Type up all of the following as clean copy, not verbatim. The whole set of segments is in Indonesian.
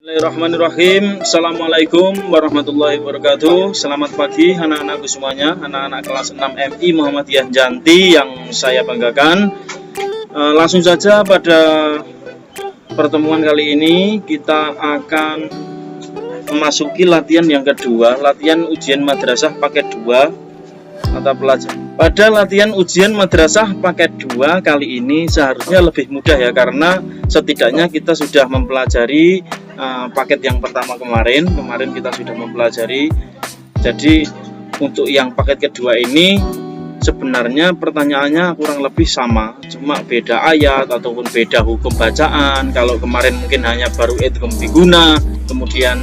Bismillahirrahmanirrahim. Assalamualaikum warahmatullahi wabarakatuh. Selamat pagi anak-anakku semuanya, anak-anak kelas 6 MI Muhammadiyah Janti yang saya banggakan. Langsung saja pada pertemuan kali ini kita akan memasuki latihan yang kedua, latihan ujian madrasah paket 2 mata pelajaran. Pada latihan ujian madrasah paket 2 kali ini seharusnya lebih mudah ya, karena setidaknya kita sudah mempelajari paket yang pertama kemarin kita sudah mempelajari. Jadi untuk yang paket kedua ini sebenarnya pertanyaannya kurang lebih sama, cuma beda ayat ataupun beda hukum bacaan. Kalau kemarin mungkin hanya baru idgham biguna, kemudian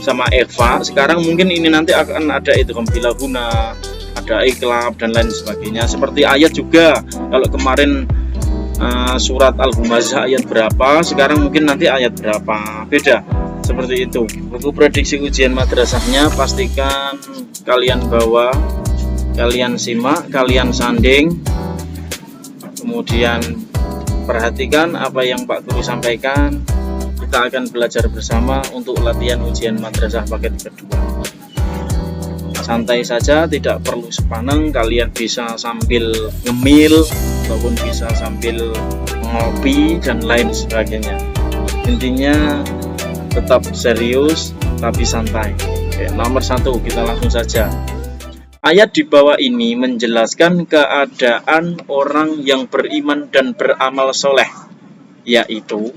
sama ikhfa, sekarang mungkin ini nanti akan ada idgham bila guna, ada iklab dan lain sebagainya. Seperti ayat juga, kalau kemarin surat Al-Humazah ayat berapa, sekarang mungkin nanti ayat berapa, beda. Seperti itu. Buku prediksi ujian madrasahnya pastikan kalian bawa, kalian simak, kalian sanding, kemudian perhatikan apa yang Pak Guru sampaikan. Kita akan belajar bersama untuk latihan ujian madrasah paket kedua. Santai saja, tidak perlu sepaneng, kalian bisa sambil ngemil ataupun bisa sambil ngopi dan lain sebagainya. Intinya tetap serius tapi santai. Oke, nomor 1 kita langsung saja. Ayat di bawah ini menjelaskan keadaan orang yang beriman dan beramal soleh, yaitu,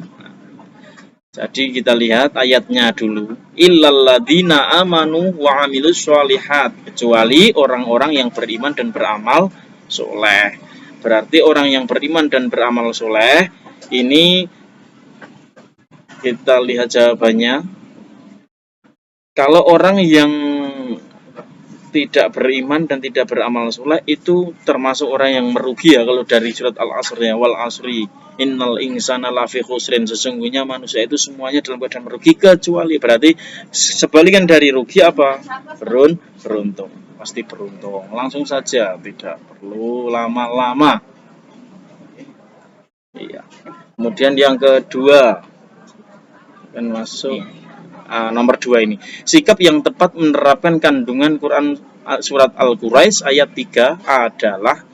jadi kita lihat ayatnya dulu. Illalladzina amanu wa amilus sholihat, kecuali orang-orang yang beriman dan beramal soleh. Berarti orang yang beriman dan beramal soleh ini, kita lihat jawabannya. Kalau orang yang tidak beriman dan tidak beramal soleh itu termasuk orang yang merugi ya, kalau dari surat Al-Asr ya, wal asri innal insana lafi khusrin, sesungguhnya manusia itu semuanya dalam keadaan merugi, kecuali, berarti sebalikan dari rugi apa? Beruntung, pasti beruntung. Langsung saja, tidak perlu lama-lama. Iya. Kemudian yang kedua kan masuk nomor 2 ini. Sikap yang tepat menerapkan kandungan Quran surat Al-Quraisy ayat 3 adalah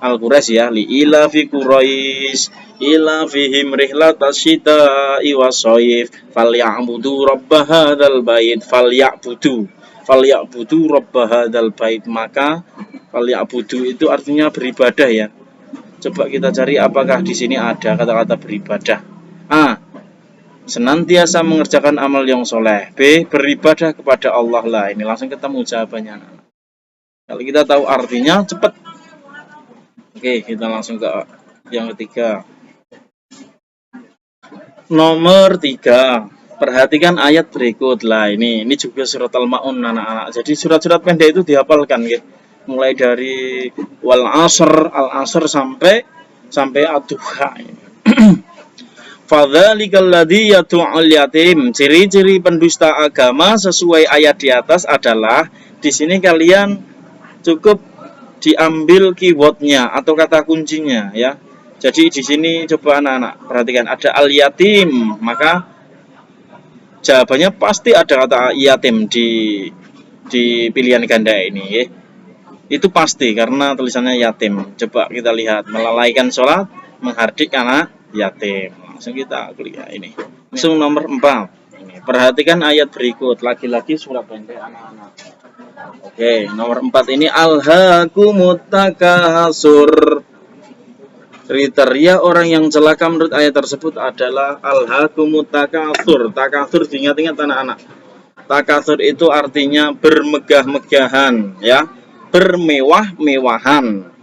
Al-Quraisy ya, li ila fi Quraisy ila fihim rihlatas syita'i wasoif falyabudu rabb hadzal bait falyabudu rabb hadzal bait. Maka falyabudu itu artinya beribadah ya. Coba kita cari apakah di sini ada kata-kata beribadah. A, senantiasa mengerjakan amal yang soleh. B, beribadah kepada Allah. Lah, ini langsung ketemu jawabannya. Kalau kita tahu artinya cepat. Oke, kita langsung ke yang ketiga. Nomor 3, perhatikan ayat berikut. Lah, ini juga surat Al-Ma'un anak-anak. Jadi surat-surat pendek itu dihafalkan ya. Mulai dari wal asr, al-asr sampai ad-duha. Fadzalikal ladzi yad'ul yatim. Ciri-ciri pendusta agama sesuai ayat di atas adalah, di sini kalian cukup diambil keywordnya atau kata kuncinya ya. Jadi di sini coba anak-anak perhatikan ada al-yatim, maka jawabannya pasti ada kata yatim di pilihan ganda ini ya. Itu pasti karena tulisannya yatim. Coba kita lihat, melalaikan sholat, menghardik anak yatim. Langsung kita kuliah ini. Langsung nomor 4. Ini, perhatikan ayat berikut, lagi-lagi surat pendek anak-anak. Oke, nomor 4 ini alhaakumut takasur. Kriteria orang yang celaka menurut ayat tersebut adalah alhaakumut takasur. Takasur diingat-ingat anak-anak. Takasur itu artinya bermegah-megahan ya, bermewah-mewahan.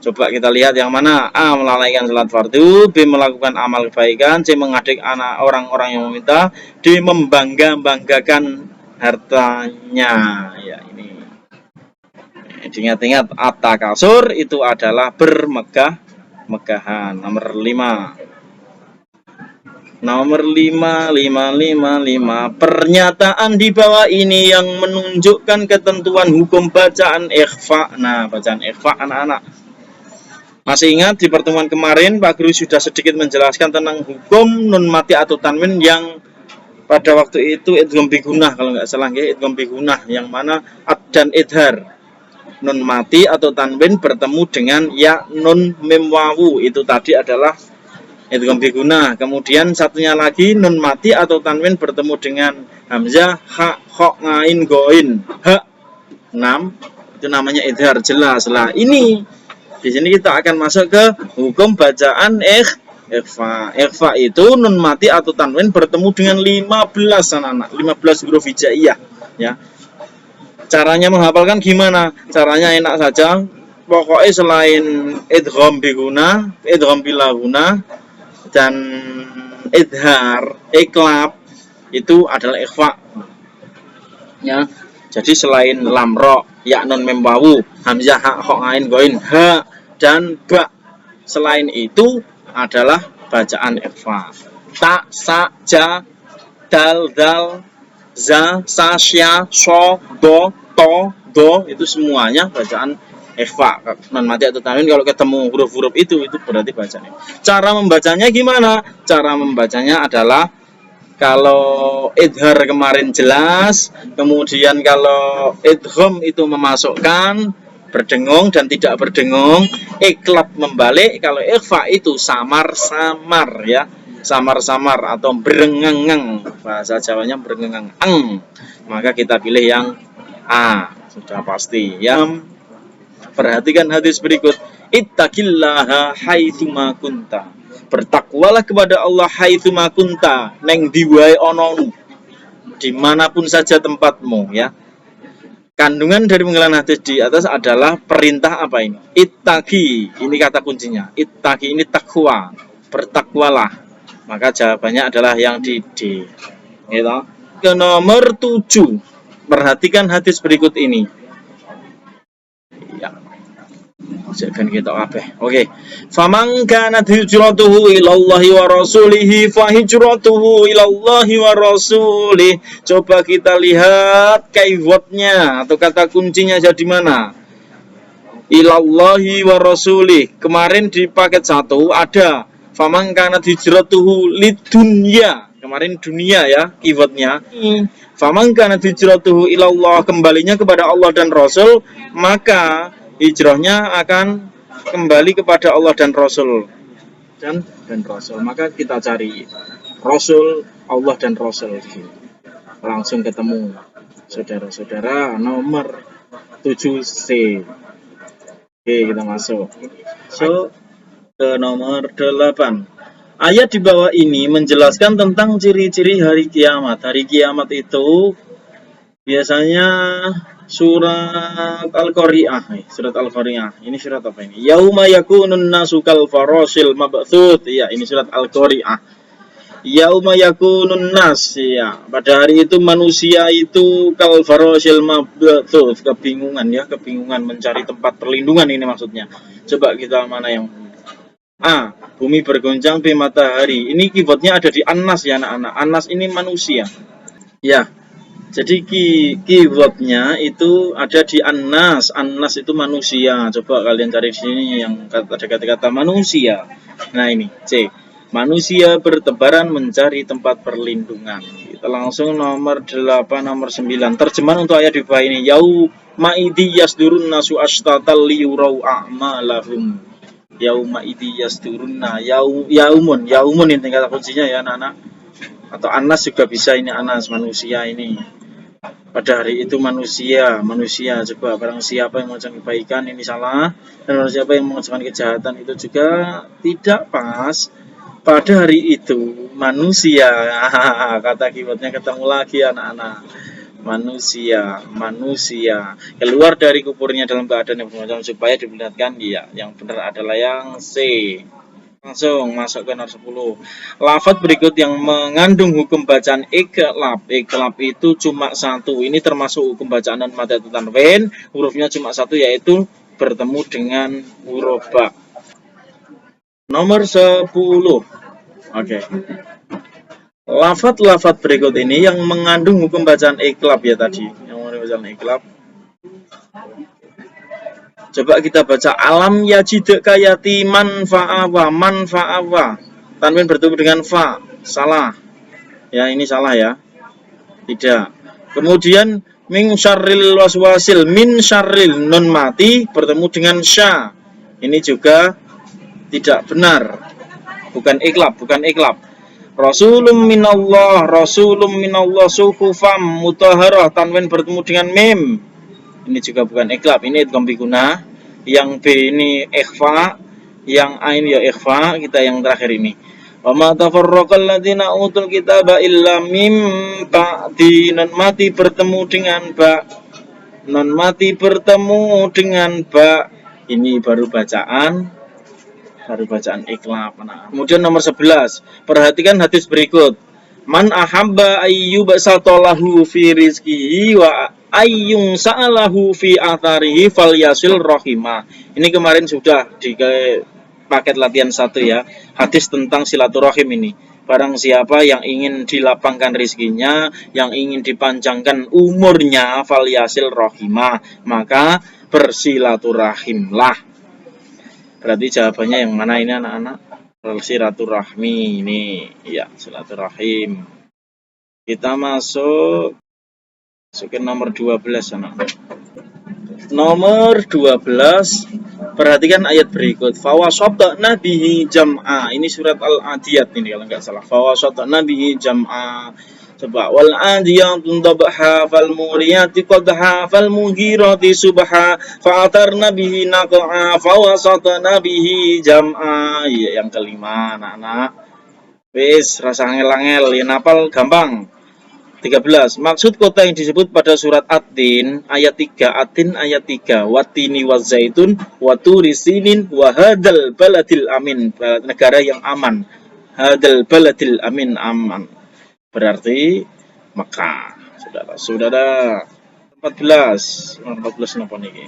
Coba kita lihat yang mana. A, melalaikan salat fardu. B, melakukan amal kebaikan. C, mengadik anak orang-orang yang meminta. D, membangga-banggakan hartanya. Ya, ini diingat-ingat, at-takasur itu adalah bermegah-megahan. Nomor 5. Nomor 5. Pernyataan di bawah ini yang menunjukkan ketentuan hukum bacaan ikhfa. Nah, bacaan ikhfa anak-anak. Masih ingat di pertemuan kemarin Pak Guru sudah sedikit menjelaskan tentang hukum nun mati atau tanwin yang pada waktu itu idgham bigunah kalau nggak salah ya, idgham bigunah yang mana ad dan idhar, nun mati atau tanwin bertemu dengan ya nun mim wawu, itu tadi adalah idgham bigunah. Kemudian satunya lagi nun mati atau tanwin bertemu dengan hamzah ha kha ngain goin ha 6, itu namanya idhar, jelas lah. Ini di sini kita akan masuk ke hukum bacaan ikhfa. Ikhfa itu nun mati atau tanwin bertemu dengan 15 anak-anak, 15 huruf hijaiyah ya. Caranya menghafalkan gimana? Caranya enak saja. Pokoknya selain idgham biguna, idgham bilaguna dan idhar, iklab itu adalah ikhfa ya. Jadi selain lam ro, ya nun mim wawu, hamzah ha kha ain goin ha dan ba, selain itu adalah bacaan ikhfa. Ta, sa, ja, dal, dal, za, sa, sya, so, do, to, do, itu semuanya bacaan ikhfa. Non mati atau tanwin kalau ketemu huruf-huruf itu berarti bacaan. Cara membacanya gimana? Cara membacanya adalah kalau idhar kemarin jelas, kemudian kalau idgham itu memasukkan berdengung dan tidak berdengung, iklab membalik, kalau ikhfa itu samar-samar ya, samar-samar atau berengang-ang, bahasa Jawanya berengang-ang, maka kita pilih yang A, sudah pasti ya. Perhatikan hadis berikut, ittaqillaha haitsuma kunta, bertakwalah kepada Allah haitsuma kunta, neng diwai ononu, dimanapun saja tempatmu ya. Kandungan dari penggalan hadis di atas adalah perintah apa ini? Ittaqi, ini kata kuncinya. Ittaqi ini takwa, bertakwalah. Maka jawabannya adalah yang di D. Gitu. Ke nomor 7. Perhatikan hadis berikut ini. Ya. Jangan kita apa? Oke. Faman kanat hijratuhu ilallahi wa rasulihi fa hijratuhu ilallahi wa rasulih. Coba kita lihat keywordnya atau kata kuncinya jadi mana? Ilallahi wa rasulih. Kemarin di paket 1 ada faman kanat hijratuhu lidunya. Kemarin dunia ya keywordnya. Faman kanat hijratuhu ilallah, kembalinya kepada Allah dan Rasul, maka hijrahnya akan kembali kepada Allah dan Rasul dan Rasul. Maka kita cari Rasul, Allah dan Rasul, langsung ketemu saudara-saudara. Nomor 7C. Oke, kita masuk ke nomor 8. Ayat di bawah ini menjelaskan tentang ciri-ciri hari kiamat. Hari kiamat itu biasanya surat Al-Qari'ah. Surat Al-Qari'ah. Ini surat apa ini? Yauma yakunun nasu kal farasil mabthuth. Ya, ini surat Al-Qari'ah. Yauma yakunun nas. Ya, pada hari itu manusia itu kal farasil mabthuth, kebingungan ya, kebingungan mencari tempat perlindungan, ini maksudnya. Coba kita mana yang A, bumi bergoncang, B, matahari. Ini keywordnya ada di An-Nas ya anak-anak. An-Nas ini manusia. Ya. Jadi keywordnya itu ada di An-Nas. An-Nas itu manusia. Coba kalian cari di sini yang ada kata-kata manusia. Nah ini C. Manusia bertebaran mencari tempat perlindungan. Kita langsung nomor 8, nomor 9. Terjemahan untuk ayat di bawah ini. Yauma idzi yasdurun nasu ashtatal liyurau a'malahum. Yauma idzi yasdurunna. Yaumun ini kata kuncinya ya anak-anak. Atau Anas juga bisa, ini Anas, manusia ini. Pada hari itu manusia. Coba barang siapa yang mengerjakan kebaikan ini salah, dan barang siapa yang mengerjakan kejahatan itu juga tidak pas. Pada hari itu manusia. Kata keywordnya ketemu lagi anak-anak. Manusia keluar dari kuburnya dalam keadaan yang bermacam supaya diperlihatkan dia. Yang benar adalah yang C. Langsung masuk ke nomor 10. Lafaz berikut yang mengandung hukum bacaan iklab. Iklab itu cuma satu. Ini termasuk hukum bacaan non mati atau tanwin. Hurufnya cuma satu, yaitu bertemu dengan huruf ba. Nomor 10. Oke. Lafaz berikut ini yang mengandung hukum bacaan iklab ya tadi. Yang mengandung bacaan iklab. Coba kita baca alam yajidka yatiman fa'awa, man fa'awa. Tanwin bertemu dengan fa. Salah. Ya, ini salah ya. Tidak. Kemudian min syarril waswasil, min syarril nun mati bertemu dengan sya. Ini juga tidak benar. Bukan iklab, bukan iklab. Rasulum minallah, rasulum minallah suhufam mutahharah, tanwin bertemu dengan mim. Ini juga bukan iklab, ini idgham biguna. Yang B ini ikhfa, yang A ini ya ikhfa, kita yang terakhir ini. Wa ma tafarraqal ladzina utul kitaba illa mim ba'di, non mati bertemu dengan ba. Non mati bertemu dengan ba. Ini baru bacaan iklab. Kemudian nomor 11, perhatikan hadis berikut. Man ahabba ayyubsatalahu fi rizqihi wa ayyung sa'alahu fi atharihi falyasil rahimah. Ini kemarin sudah di paket latihan 1 ya. Hadis tentang silaturahim ini. Barang siapa yang ingin dilapangkan rizkinya, yang ingin dipanjangkan umurnya, falyasil rahimah, maka bersilaturahimlah. Berarti jawabannya yang mana ini anak-anak? Silaturahmi ini, ya silaturahim. Kita masuk ke nomor 12 anak. Nomor 12, perhatikan ayat berikut. Fawasatna bihi jam'a. Ini surat Al-Adiyat ini kalau nggak salah. Fawasatna bihi jam'a. Coba wal adiyatun dabha fal muriyati qadha fal mughirati subha fa'atarna bihi naq'a fawasatna bihi jam'a. Ya, yang kelima anak-anak. Wis rasa angel-angel, ya napal gampang. 13. Maksud kota yang disebut pada surat At-Tin ayat 3, At-Tin ayat 3, Watini wazaitun waturi sinin wa hadzal baladil amin, negara yang aman. Hadzal baladil amin, aman. Berarti Mekah. Saudara. 14. Nomor 14 napa niki?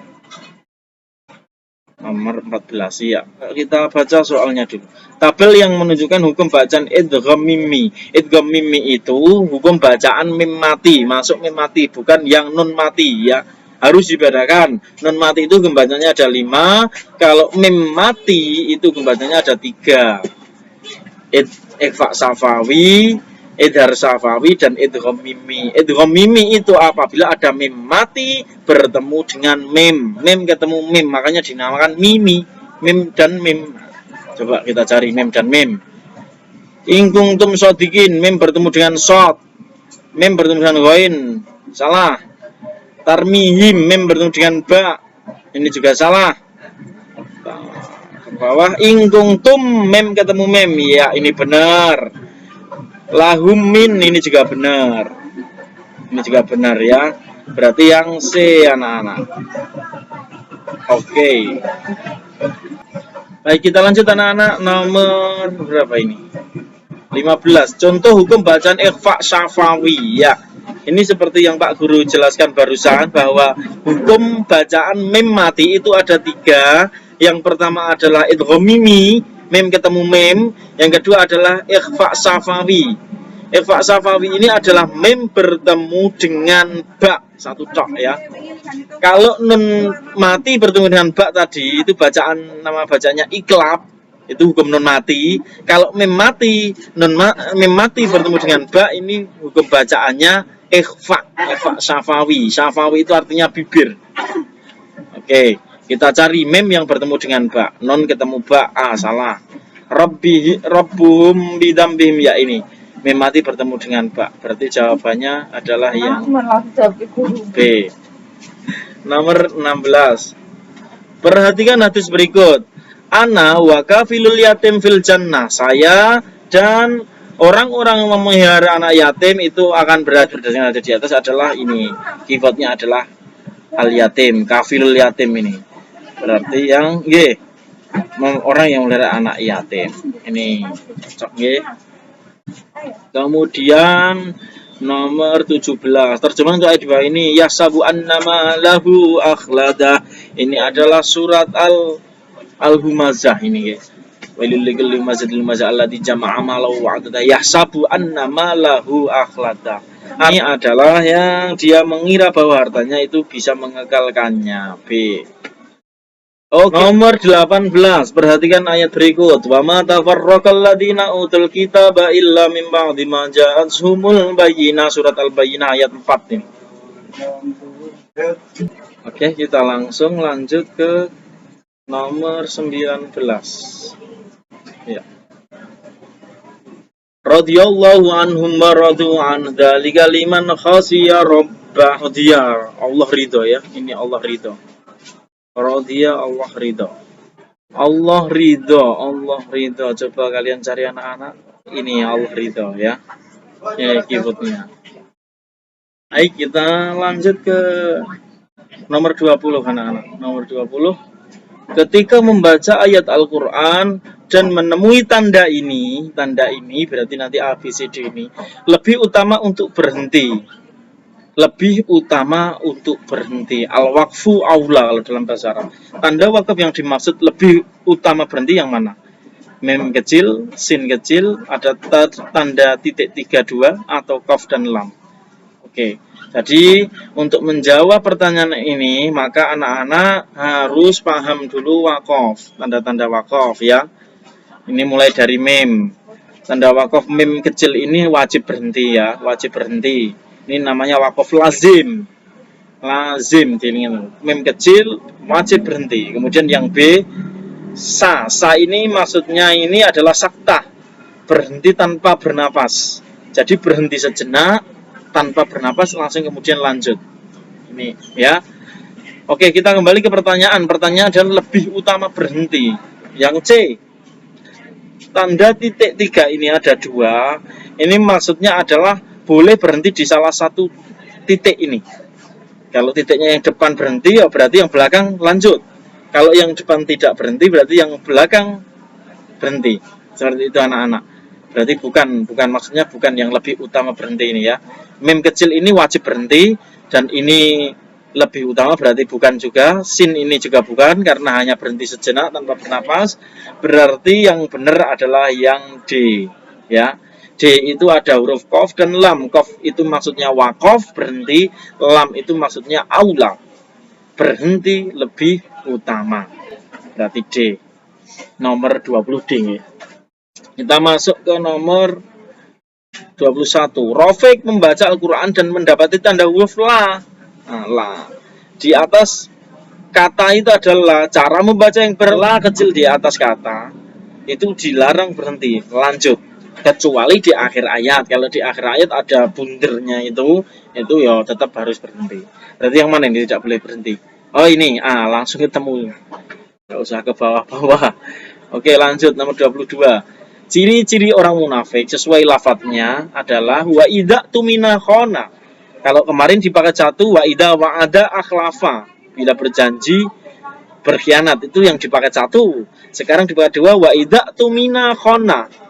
Nomor 14 ya. Kita baca soalnya dulu. Tabel yang menunjukkan hukum bacaan idgham mimi. Idgham mimi itu hukum bacaan mim mati, masuk mim mati, bukan yang nun mati ya. Harus dibedakan. Nun mati itu hukum bacanya ada 5, kalau mim mati itu hukum bacanya ada 3. Ikhfa safawi, idhar safawi, dan idgham mimi. Idgham mimi itu apabila ada mim mati bertemu dengan mim. Mim ketemu mim, makanya dinamakan mimi. Mim dan mim. Coba kita cari mim dan mim. In kuntum shodikin, mim bertemu dengan shod. Mim bertemu dengan ghain. Salah. Tarmihim, mim bertemu dengan ba. Ini juga salah. Ke bawah, in kuntum, mim ketemu mim. Ya, ini benar. Lahum min, ini juga benar. Ini juga benar ya. Berarti yang C anak-anak. Oke. Baik, kita lanjut anak-anak. Nomor berapa ini? 15. Contoh hukum bacaan ikhfa syafawi ya. Ini seperti yang Pak Guru jelaskan barusan, bahwa hukum bacaan mim mati itu ada 3. Yang pertama adalah idgham mimi, mim ketemu mim. Yang kedua adalah ikhfa syafawi. Ikhfa syafawi ini adalah mim bertemu dengan ba, satu tok ya. Kalau nun mati bertemu dengan ba tadi, itu bacaan, nama bacanya iklab, itu hukum nun mati. Kalau mim mati, mim mati bertemu dengan ba, ini hukum bacaannya ikhfa syafawi. Syafawi itu artinya bibir. Oke, kita cari mim yang bertemu dengan ba. Non ketemu ba, salah. Rabbuhum bidambihim, ya ini mim mati bertemu dengan ba. Berarti jawabannya adalah yang B. Nomor 16. Perhatikan hadis berikut. Ana wa kafilul yatim fil jannah. Saya dan orang-orang yang memelihara anak yatim itu akan berada di atas adalah ini. Keywordnya adalah al yatim, kafilul yatim ini. Berarti yang G, orang yang memelihara anak yatim. Ini cocok G. Kemudian nomor 17. Terjemahan untuk ayat 2 ini, yasabu annama lahu akhlada. Ini adalah surat Al-Humazah ini guys. Walil humazah allati jama'a malahu wa'adada yahsabu annama lahu akhlada. Ini adalah yang dia mengira bahwa hartanya itu bisa mengekalkannya. B. Oke, nomor 18. Perhatikan ayat berikut. Wa ma tafarraqal ladina utul kitaba illa min ba'di ma ja'atuhumul bayyinah. Surat Al-Bayyinah ayat 4 ini. Oke, kita langsung lanjut ke nomor 19. Ya. Radhiyallahu anhum wa radu an dzalika liman khasiya rabbah dia. Allah ridho ya. Ini Allah ridho. Radhiya Allah ridho. Allah ridho, Allah ridho. Coba kalian cari anak-anak. Ini Allah ridho ya. Ya keyboardnya. Baik, kita lanjut ke nomor 20 anak-anak. Nomor 20. Ketika membaca ayat Al-Quran dan menemui tanda ini berarti nanti A, B, C, D ini, lebih utama untuk berhenti. Lebih utama untuk berhenti. Al-waqfu aula kalau dalam bahasa Arab. Tanda wakaf yang dimaksud lebih utama berhenti yang mana? Mem kecil, sin kecil, ada tanda titik 32 atau qaf dan lam. Oke. Jadi untuk menjawab pertanyaan ini maka anak-anak harus paham dulu waqaf, tanda-tanda waqaf ya. Ini mulai dari mem. Tanda waqaf mem kecil ini wajib berhenti ya, wajib berhenti. Ini namanya waqaf lazim. Lazim diingat. Mem kecil wajib berhenti. Kemudian yang B, sa. Sa ini maksudnya ini adalah saktah. Berhenti tanpa bernapas. Jadi berhenti sejenak tanpa bernapas langsung kemudian lanjut. Ini ya. Oke, kita kembali ke pertanyaan. Pertanyaan adalah lebih utama berhenti. Yang C, tanda titik 3 ini ada 2. Ini maksudnya adalah boleh berhenti di salah satu titik ini. Kalau titiknya yang depan berhenti, ya berarti yang belakang lanjut. Kalau yang depan tidak berhenti, berarti yang belakang berhenti. Seperti itu anak-anak. Berarti bukan maksudnya bukan yang lebih utama berhenti ini ya. Mem kecil ini wajib berhenti dan ini lebih utama berarti bukan juga. Sin ini juga bukan karena hanya berhenti sejenak tanpa bernapas. Berarti yang benar adalah yang D ya. D itu ada huruf qaf dan lam. Qaf itu maksudnya waqaf, berhenti. Lam itu maksudnya aula, berhenti lebih utama. Berarti D. Nomor 20 D ya. Kita masuk ke nomor 21. Rafiq membaca Al-Quran dan mendapati tanda huruf la. Nah, la. Di atas kata itu adalah cara membaca yang berla kecil di atas kata. Itu dilarang berhenti, lanjut. Kecuali di akhir ayat. Kalau di akhir ayat ada bundernya itu ya tetap harus berhenti. Berarti yang mana ini tidak boleh berhenti? Oh ini, langsung ketemu. Nggak usah ke bawah-bawah. Oke, lanjut nomor 22. Ciri-ciri orang munafik sesuai lafadznya adalah wa idza tumina khona. Kalau kemarin dipakai satu wa idza wa'ada akhlafa. Bila berjanji berkhianat, itu yang dipakai satu. Sekarang dipakai dua wa idza tumina khona.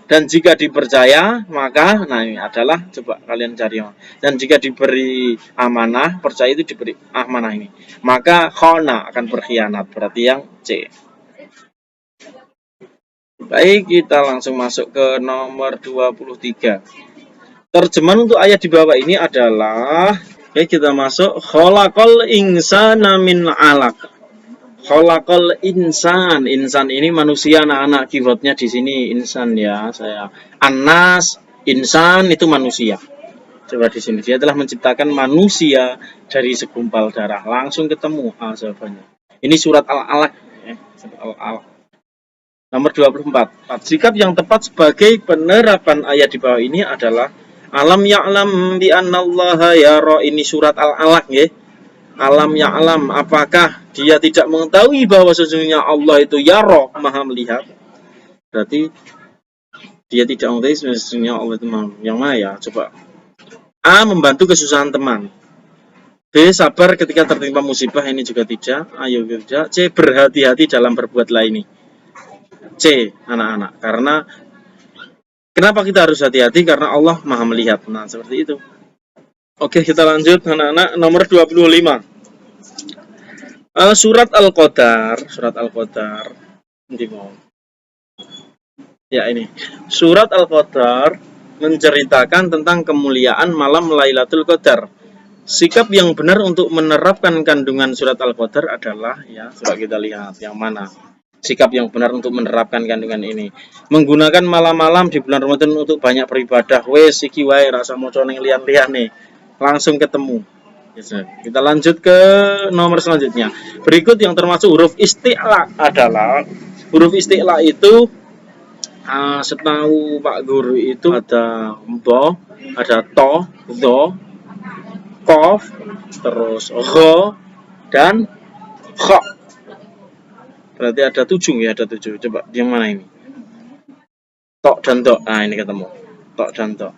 Dan jika dipercaya maka ini adalah coba kalian cari. Dan jika diberi amanah, percaya itu diberi amanah ini. Maka khona akan berkhianat, berarti yang C. Baik, kita langsung masuk ke nomor 23. Terjemahan untuk ayat di bawah ini adalah, oke, kita masuk khalaqal insana min 'alaq. Khalaqal insan. Insan ini manusia anak-anak, keywordnya di sini insan ya, saya. Anas, insan itu manusia. Coba di sini dia telah menciptakan manusia dari segumpal darah. Langsung ketemu jawabannya. Ini surat Al-Alaq ya, surat Al-Alaq. Nomor 24. Sikap yang tepat sebagai penerapan ayat di bawah ini adalah alam ya'lam bi annallaha yara. Ini surat Al-Alaq ya. Alam ya'lam, apakah dia tidak mengetahui bahwa sesungguhnya Allah itu yara, maha melihat. Berarti dia tidak mengetahui sesungguhnya Allah itu maha. Yang mana ya? Coba. A, membantu kesusahan teman. B, sabar ketika tertimpa musibah. Ini juga tidak. Ayo tidak. C, berhati-hati dalam berbuat lain. C, anak-anak. Karena kenapa kita harus hati-hati? Karena Allah maha melihat. Nah, seperti itu. Oke, kita lanjut anak-anak. Nomor 25. Surat Al-Qadar. Surat Al-Qadar. Ya, ini. Surat Al-Qadar menceritakan tentang kemuliaan malam Lailatul Qadar. Sikap yang benar untuk menerapkan kandungan surat Al-Qadar adalah, ya, coba kita lihat yang mana. Sikap yang benar untuk menerapkan kandungan ini. Menggunakan malam-malam di bulan Ramadan untuk banyak beribadah. Wes iki wae rasa maca ning liyan-liyane. Langsung ketemu. Kita lanjut ke nomor selanjutnya. Berikut yang termasuk huruf isti'la adalah huruf isti'la itu setahu Pak Guru itu ada do, ada to, do, kof, terus ro, dan kho. Berarti ada 7 ya, ada 7. Coba yang mana ini? Tok dan tok. Nah, ini ketemu. Tok dan tok.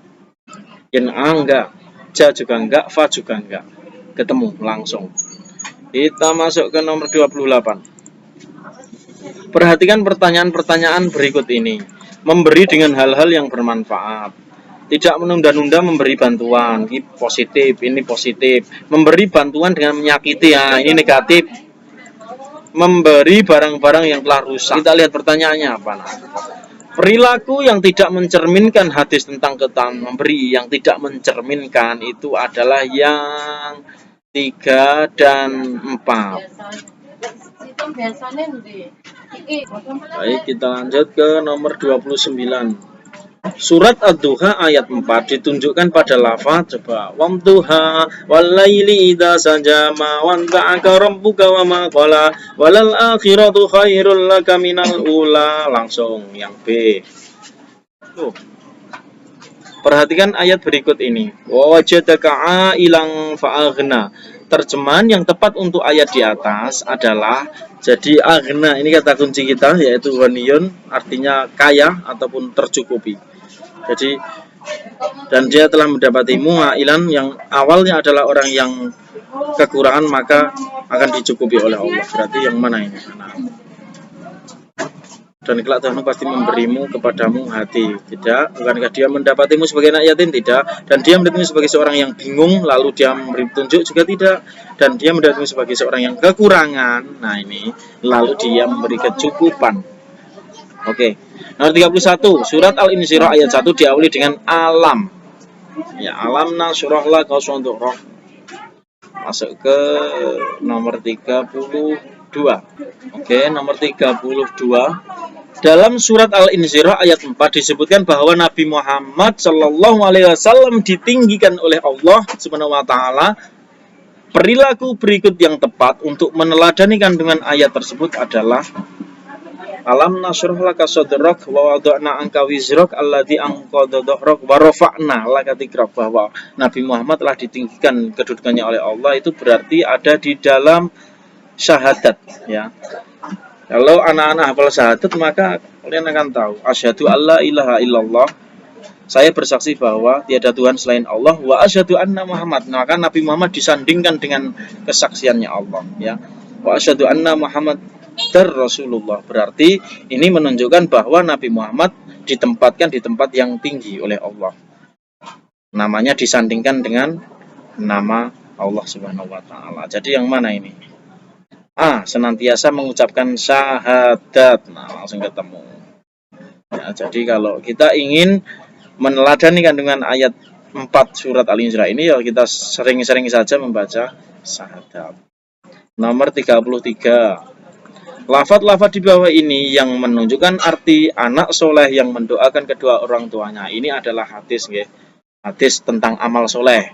Yang A enggak, ja juga enggak, fa juga enggak. Ketemu langsung. Kita masuk ke nomor 28. Perhatikan pertanyaan-pertanyaan berikut ini. Memberi dengan hal-hal yang bermanfaat. Tidak menunda-nunda memberi bantuan. Ini positif, ini positif. Memberi bantuan dengan menyakiti, ya, ini negatif. Memberi barang-barang yang telah rusak. Kita lihat pertanyaannya apa. Nah, perilaku yang tidak mencerminkan hadis tentang ketaatan memberi, yang tidak mencerminkan itu adalah yang 3 dan 4. Baik, kita lanjut ke nomor 29. Surat Ad-Duha ayat 4 ditunjukkan pada lafaz, coba, wamduha walaili idza sajama wanta'aka rabbuka wa ma qala walal akhiratu khairul laka minal ula. Langsung yang B. Tuh. Perhatikan ayat berikut ini. Wajadaka ailang fa'aghna. Terjemahan yang tepat untuk ayat di atas adalah, jadi aghna ini kata kunci kita, yaitu ghaniyun, artinya kaya ataupun tercukupi. Jadi, dan dia telah mendapati mu'ailan, yang awalnya adalah orang yang kekurangan maka akan dicukupi oleh Allah. Berarti yang mana ini? Dan kelak Tuhan pasti memberimu kepadamu hati. Tidak, bukankah dia mendapatimu sebagai anak yatim? Tidak. Dan dia mendapatimu sebagai seorang yang bingung, lalu dia memberi petunjuk? Juga tidak. Dan dia mendapatimu sebagai seorang yang kekurangan, nah ini, lalu dia memberi kecukupan. Oke. Nomor 31, surat Al-Insyirah ayat 1 diawali dengan alam. Ya, alam nasyrah laka sadrak. Masuk ke nomor 32. Oke, nomor 32. Dalam surat Al-Insyirah ayat 4 disebutkan bahwa Nabi Muhammad Shallallahu Alaihi Wasallam ditinggikan oleh Allah Subhanahu Wa Taala. Perilaku berikut yang tepat untuk meneladani kandungan ayat tersebut adalah alam nasyrah laka sadrak wa wada'na anka wizrak alladzi anqadha dhahrak wa rafa'na laka dzikrak. Bahwa Nabi Muhammad telah ditinggikan kedudukannya oleh Allah, itu berarti ada di dalam syahadat, ya. Kalau anak-anak hafal syahadat, maka kalian akan tahu asyhadu alla ilaha illallah, saya bersaksi bahwa tiada Tuhan selain Allah, wa asyhadu anna Muhammad. Maka Nabi Muhammad disandingkan dengan kesaksiannya Allah, ya. Wa asyhadu anna Muhammad Rasulullah. Berarti ini menunjukkan bahwa Nabi Muhammad ditempatkan di tempat yang tinggi oleh Allah. Namanya disandingkan dengan nama Allah Subhanahu Wa Taala. Jadi yang mana ini? A. Senantiasa mengucapkan syahadat. Nah, langsung ketemu. Ya, jadi kalau kita ingin meneladani kandungan ayat 4 surat Al-Insyirah ini, ya kita sering-sering saja membaca syahadat. Nomor 33. Lafaz-lafaz di bawah ini yang menunjukkan arti anak soleh yang mendoakan kedua orang tuanya. Ini adalah hadis, ya. Hadis tentang amal soleh.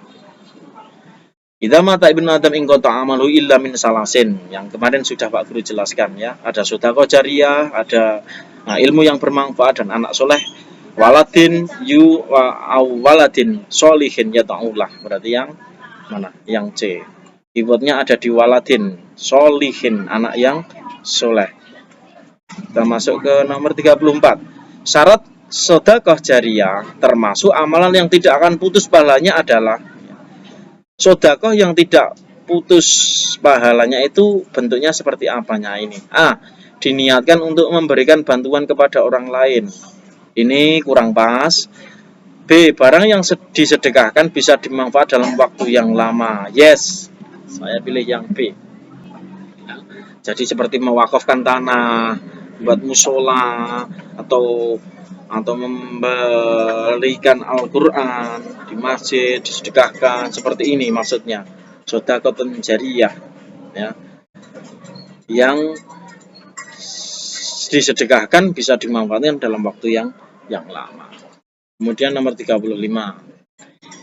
Idza mata ibnu Adam in qata amalu illa min salasin. Yang kemarin sudah Pak Guru jelaskan, ya. Ada sedekah jariyah, ada ilmu yang bermanfaat, dan anak soleh. Waladin yu wa waladin solihin yata'ullah. Berarti yang mana? Yang C. Keywordnya ada di waladin solihin, anak yang soleh. Kita masuk ke nomor 34. Syarat sedekah jariyah termasuk amalan yang tidak akan putus pahalanya adalah sedekah yang tidak putus pahalanya itu bentuknya seperti apanya ini? A. Diniatkan untuk memberikan bantuan kepada orang lain. Ini kurang pas. B. Barang yang disedekahkan bisa dimanfaat dalam waktu yang lama. Yes, saya pilih yang B. Jadi seperti mewakafkan tanah, buat musola, atau atau memberikan Al-Quran di masjid, disedekahkan, seperti ini maksudnya, sedekahun jariyah, ya, yang disedekahkan bisa dimanfaatkan dalam waktu yang lama. Kemudian nomor 35,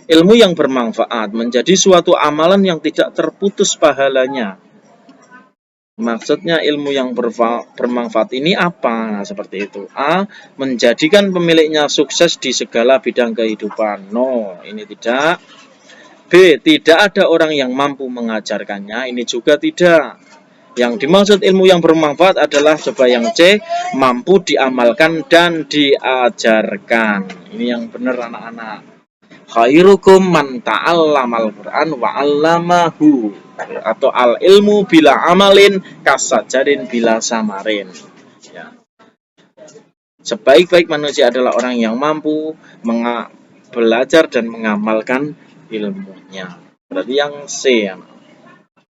ilmu yang bermanfaat menjadi suatu amalan yang tidak terputus pahalanya. Maksudnya ilmu yang bermanfaat ini apa? Nah, seperti itu. A. Menjadikan pemiliknya sukses di segala bidang kehidupan. No, ini tidak. B. Tidak ada orang yang mampu mengajarkannya. Ini juga tidak. Yang dimaksud ilmu yang bermanfaat adalah coba yang C. Mampu diamalkan dan diajarkan. Ini yang benar anak-anak. Khairukum man ta'allamal Qur'an wa 'allamahu, atau al ilmu bila amalin kasajarin bila samarin, ya. Sebaik-baik manusia adalah orang yang mampu belajar dan mengamalkan ilmunya. Berarti yang C, ya.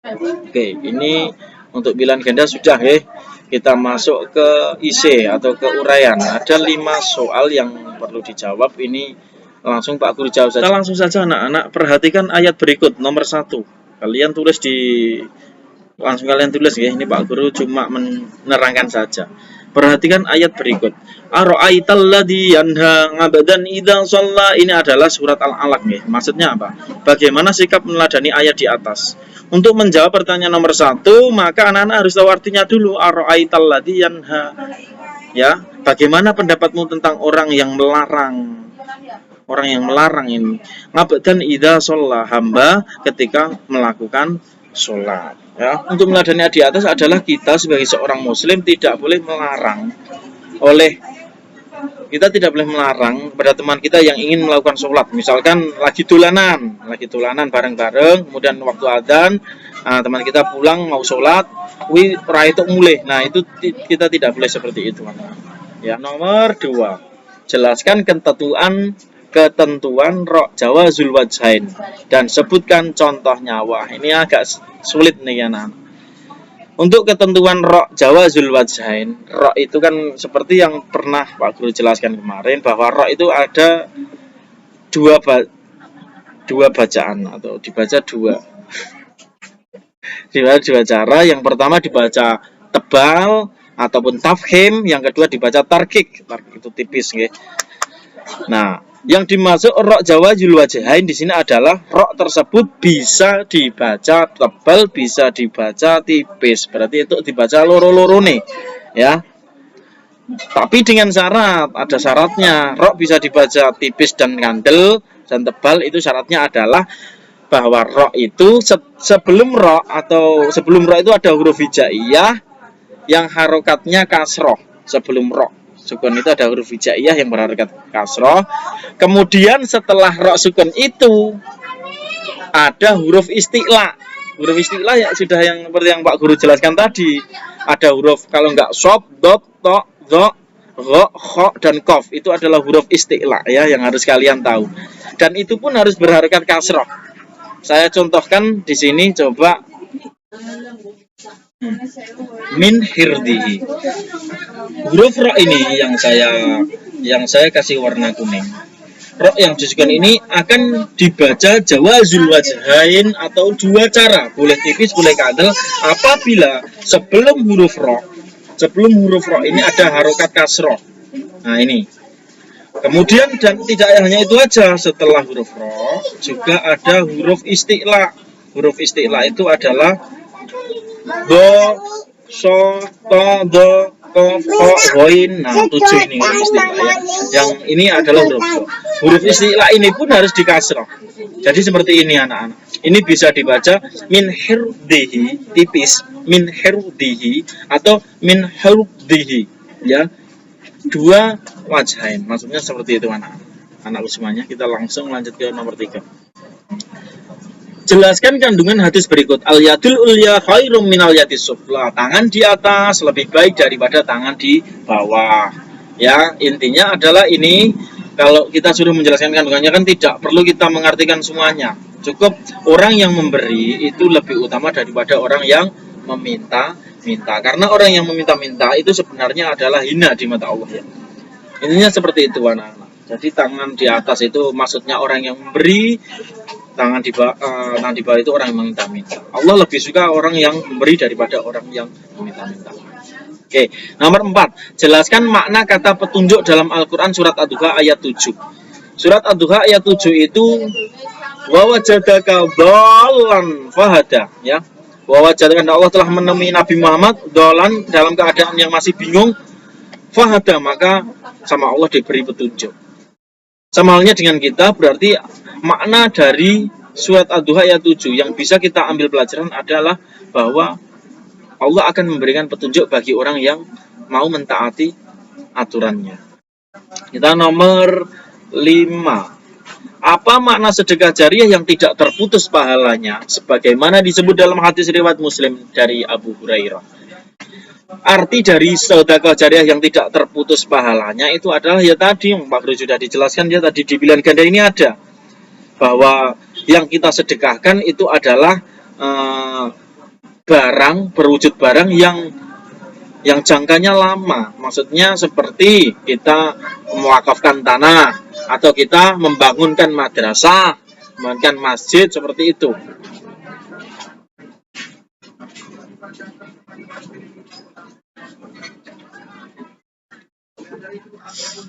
Oke, ini untuk bilangan ganda sudah, ya. Kita masuk ke IC atau ke uraian. Ada 5 soal yang perlu dijawab. Ini langsung Pak Guru jawab saja. Kita langsung saja anak-anak, perhatikan ayat berikut nomor 1. Kalian tulis langsung kalian tulis ya. Ini Pak Guru cuma menerangkan saja. Perhatikan ayat berikut. Ara'aital ladzi yanha 'abdan idza shalla. Ini adalah surat Al-Alaq ya. Maksudnya apa? Bagaimana sikap meneladani ayat di atas? Untuk menjawab pertanyaan nomor 1, maka anak-anak harus tahu artinya dulu. Ara'aital ladzi yanha. Ya, bagaimana pendapatmu tentang orang yang melarang? Orang yang melarang ini, ngabdan idza shalla, hamba ketika melakukan sholat. Ya, untuk meladani di atas adalah kita sebagai seorang muslim tidak boleh melarang. Kita tidak boleh melarang pada teman kita yang ingin melakukan sholat. Misalkan lagi tulanan bareng-bareng, kemudian waktu adzan, teman kita pulang mau sholat, itu mulai. Nah, itu kita tidak boleh seperti itu, ya. Nomor 2, jelaskan ketentuan rok jawazul wajhain dan sebutkan contohnya. Wah, ini agak sulit nih ya, anak. Untuk ketentuan rok jawazul wajhain, rok itu kan seperti yang pernah Pak Guru jelaskan kemarin, bahwa rok itu ada dua bacaan atau dibaca dua cara. Yang pertama dibaca tebal ataupun tafhim, yang kedua dibaca tarkik itu tipis, nggih. Nah, yang dimaksud rok jawazul wajhain di sini adalah rok tersebut bisa dibaca tebal, bisa dibaca tipis. Berarti itu dibaca loro-loro nih, ya. Tapi dengan syarat, ada syaratnya. Rok bisa dibaca tipis dan kandel dan tebal, itu syaratnya adalah bahwa rok itu sebelum rok itu ada huruf hijaiyah yang harokatnya kasroh. Sebelum rok sukun itu ada huruf hijaiyah yang berharokat kasroh. Kemudian setelah rok sukun itu ada huruf isti'la. Huruf isti'la ya sudah yang seperti yang Pak Guru jelaskan tadi. Ada huruf, kalau enggak sob, dot, to, zo, ro, kho, dan kof. Itu adalah huruf isti'la ya, yang harus kalian tahu. Dan itu pun harus berharokat kasroh. Saya contohkan di sini, coba. Min hirdihi. Huruf ro ini yang saya kasih warna kuning. Ro yang disebutkan ini akan dibaca jawazul wajhain atau dua cara, boleh tipis boleh kandel, apabila sebelum huruf ro ini ada harokat kasroh. Nah, ini. Kemudian dan tidak hanya itu aja, setelah huruf ro juga ada huruf isti'la. Huruf isti'la itu adalah do, so, to, do, ko, ko, goin. Nah, 7 ini huruf isti'la ya. Yang ini adalah huruf so. Huruf isti'la ini pun harus dikasroh. Jadi seperti ini anak-anak. Ini bisa dibaca min hirdihi, tipis, min hirdihi atau min hirdihi, ya. Dua wajhain, maksudnya seperti itu anak-anak semuanya. Kita langsung lanjut ke nomor 3. Jelaskan kandungan hadis berikut. Al-yadul ulya khairum minal yadis sufla. Tangan di atas lebih baik daripada tangan di bawah. Ya, intinya adalah ini. Kalau kita suruh menjelaskan kandungannya kan tidak perlu kita mengartikan semuanya. Cukup orang yang memberi itu lebih utama daripada orang yang meminta. Karena orang yang meminta-minta itu sebenarnya adalah hina di mata Allah ya. Intinya seperti itu anak-anak. Jadi tangan di atas itu maksudnya orang yang memberi, tangan di bawah itu orang yang meminta-minta. Allah lebih suka orang yang memberi daripada orang yang meminta-minta. Oke, nomor 4. Jelaskan makna kata petunjuk dalam Al-Quran surat Ad-Duha ayat 7. Surat Ad-Duha ayat 7 itu wa wajadaka dhalan fahada, ya. Wa wajadaka, Allah telah menemui Nabi Muhammad dhalan dalam keadaan yang masih bingung, fahada, maka sama Allah diberi petunjuk. Sama halnya dengan kita, berarti makna dari surat Ad-Duha ayat 7 yang bisa kita ambil pelajaran adalah bahwa Allah akan memberikan petunjuk bagi orang yang mau mentaati aturannya. Kita nomor 5. Apa makna sedekah jariah yang tidak terputus pahalanya sebagaimana disebut dalam hadis riwayat Muslim dari Abu Hurairah? Arti dari sedekah jariah yang tidak terputus pahalanya itu adalah ya tadi Pak Guru sudah dijelaskan, ya tadi di pilihan ganda ini ada bahwa yang kita sedekahkan itu adalah barang, berwujud barang yang jangkanya lama. Maksudnya seperti kita mewakafkan tanah atau kita membangunkan madrasah, membangunkan masjid, seperti itu.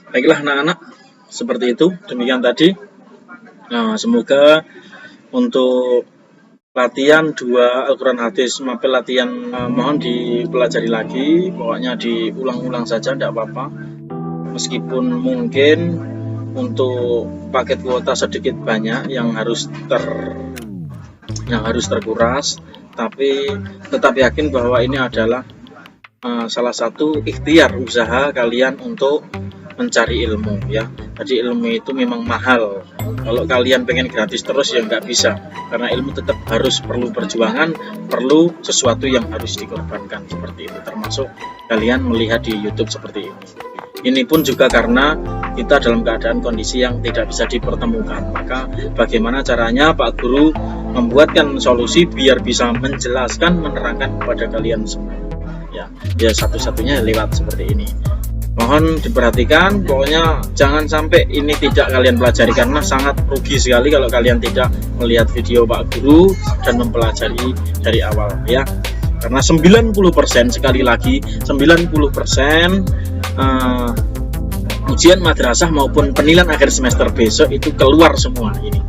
Baiklah anak-anak, seperti itu. Demikian tadi. Nah, semoga untuk latihan 2 Al-Quran hadis mapel latihan mohon dipelajari lagi, pokoknya diulang-ulang saja, tidak apa-apa. Meskipun mungkin untuk paket kuota sedikit banyak yang harus terkuras, tapi tetap yakin bahwa ini adalah salah satu ikhtiar usaha kalian untuk mencari ilmu, ya. Jadi ilmu itu memang mahal. Kalau kalian pengen gratis terus ya nggak bisa, karena ilmu tetap harus perlu perjuangan, perlu sesuatu yang harus dikorbankan, seperti itu. Termasuk kalian melihat di YouTube seperti ini. Ini pun juga karena kita dalam keadaan kondisi yang tidak bisa dipertemukan. Maka bagaimana caranya Pak Guru membuatkan solusi biar bisa menjelaskan, menerangkan kepada kalian semua. Ya satu-satunya lewat seperti ini. Mohon diperhatikan, pokoknya jangan sampai ini tidak kalian pelajari, karena sangat rugi sekali kalau kalian tidak melihat video Pak Guru dan mempelajari dari awal, ya. Karena 90%, sekali lagi 90% ujian madrasah maupun penilaian akhir semester besok itu keluar semua ini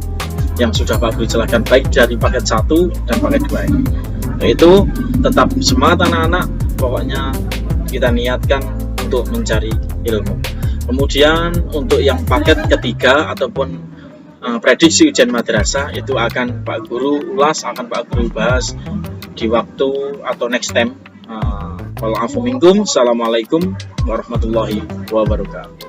yang sudah Pak Guru jelaskan, baik dari paket 1 dan paket 2 ini. Itu tetap semangat anak-anak, pokoknya kita niatkan untuk mencari ilmu. Kemudian untuk yang paket ketiga ataupun prediksi ujian madrasah itu akan Pak Guru ulas, akan Pak Guru bahas di waktu atau next time. Assalamualaikum warahmatullahi wabarakatuh.